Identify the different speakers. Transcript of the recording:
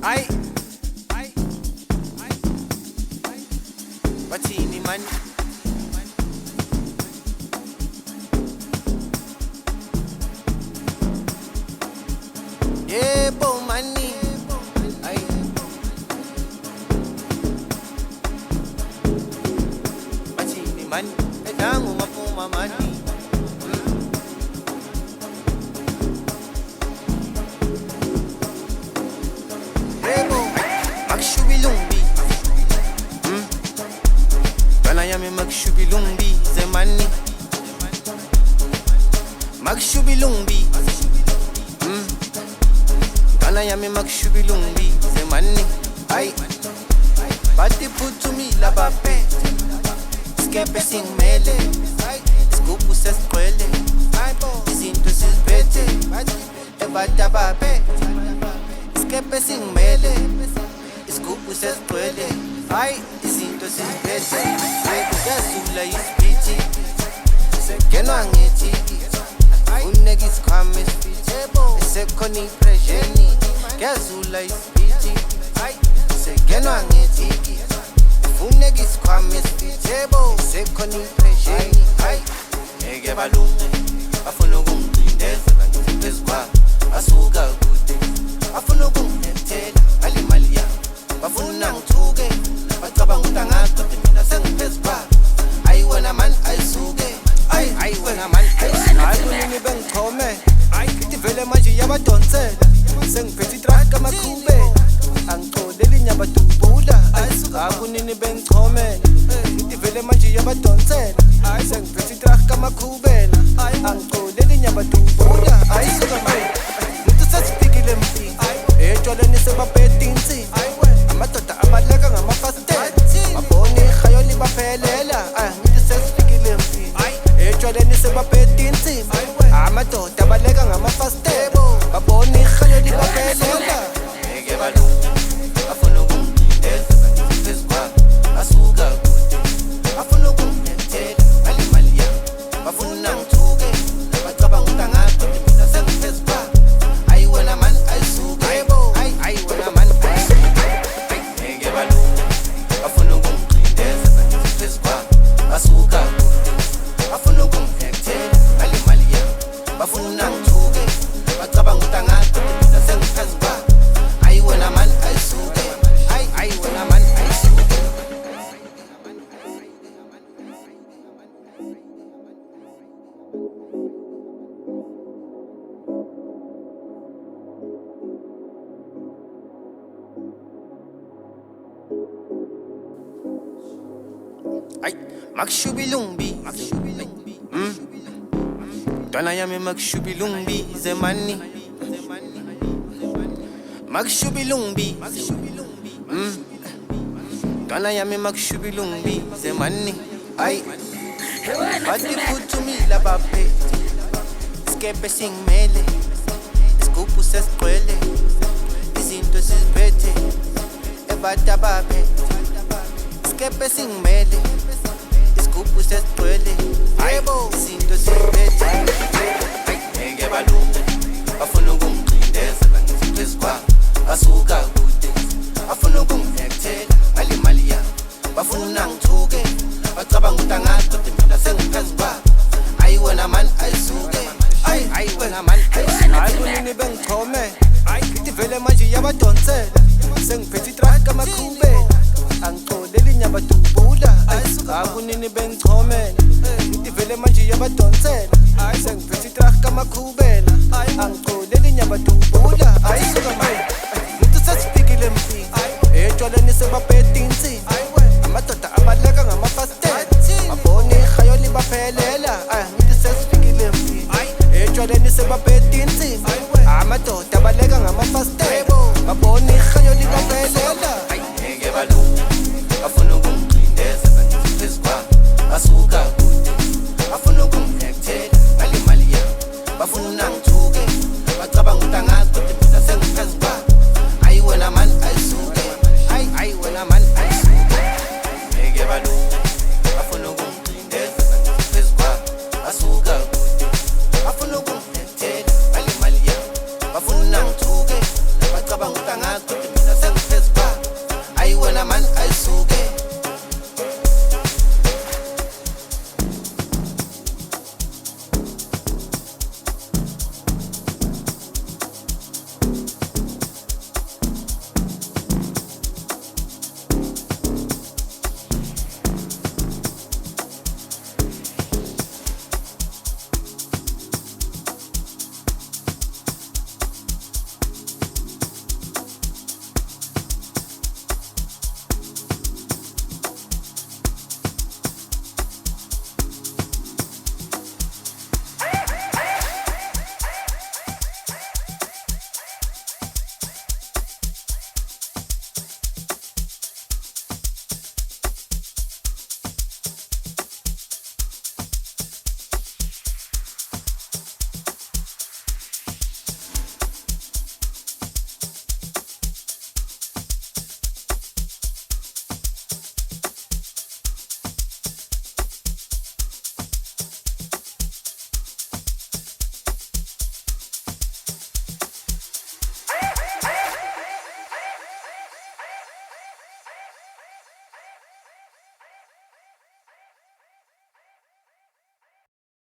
Speaker 1: Ay, bathini man. Yebo mani. Ay, bathini man. Nangu maphuma mani. Magshubilumbi, Dwana yami magshubilumbi zemani. Magshubilumbi, Dwana yami magshubilumbi zemani. Ay, bati phuthumile babe, skepe singmele, isigubhu sesigcwele, izinto siziphethe, ebata babe, skepe singmele. Isigubhu sesigcwele, hayi izinto siziphethe. Kuyazula isipithi, sekungenwa ngethikiti. Uneka isikhwama esifithi, sekhona impresheni. Kuyazula isipithi, sekungenwa ngethikiti. Uneka isikhwama esifithi, sekhona impresheni. Ngeke balunge, bafuna ukungicindezela ngithi phezu kwabo. Basuka kude, bafuna ukungilethela ngale mali yabo. Bafuna ngithuke, bacabanga ukuthi angazi mina sengiphezu kwabo. Ayi wena man ayisuke, ayi wena man ayisuke. Hayi kunini bengichome, ngithi vele manje iyabadonsela. Sengiphethe itraka amakhubela, angixoleli nyabadubula. Hayi kunini bengichome, ngithi vele manje iyabadonsela. Sengiphethe itraka amakhubela, angixoleli nyabadubula. Hayi suka manje, ngithi sesifikile mfini, etshwaleni sebaphethe insini. Amadoda abaleka ngamafastela, babona ihayo libaphelela. Ngithi sesifikile mfini, etshwaleni sebaphethe insini. Amadoda abaleka ngamafastela, babona ihayo libaphelela. Ngeke balunge, bafuna ukungicindezela ngithi phezu kwabo. Basuka kude, bafuna ukungilethela ngale mali yabo. Bafuna ngithuke, bacabanga ukuthi angazi mina sengiphezu kwabo. Ayi wena man ayisuke, ayi wena man ayisuke. Ngeke balunge, bafuna ukungicindezela ngithi phezu kwabo. Basuka kude, bafuna ukungilethela ngale mali yabo. Bafuna ngithuke, bacabanga ukuthi angazi mina sengiphezu kwabo. Ayi wena man ayisuke, ayi wena man ayisuke. Ay, magshubilumbi, Dwana yami magshubilumbi zemani. Magshubilumbi, Dwana yami magshubilumbi zemani. Ay, bati phuthumile babe, skepe singmele, isigubhu sesigcwele, izinto siziphethe, ebata babe, skepe singmele, isigubhu sesigcwele, izinto siziphethe. Ngeke balunge, bafuna ukungicindezela ngithi phezu kwabo. Basuka kude, bafuna ukungilethela ngale mali yabo. Bafuna ngithuke, bacabanga ukuthi angazi mina sengiphezu kwabo. Ayi wena man ayisuke, ayi wena man ayisuke. Hayi kunini bengichome, ngithi vele manje iyabadonsela. Sengiphethe itraka amakhubela, angixoleli nyabadubula. Hayi kunini bengichome, ngithi vele manje iyabadonsela. Sengiphethe itraka amakhubela, angixoleli nyabadubula. Hayi suka manje, ngithi sesifikile mfini, etshwaleni sebaphethe insini. Amadoda abaleka ngamafastela, babona ihayo libaphelela. Ngithi sesifikile mfini, etshwaleni sebaphethe insini. Amadoda abaleka ngamafastela, babona ihayo libaphelela. Ngeke balunge,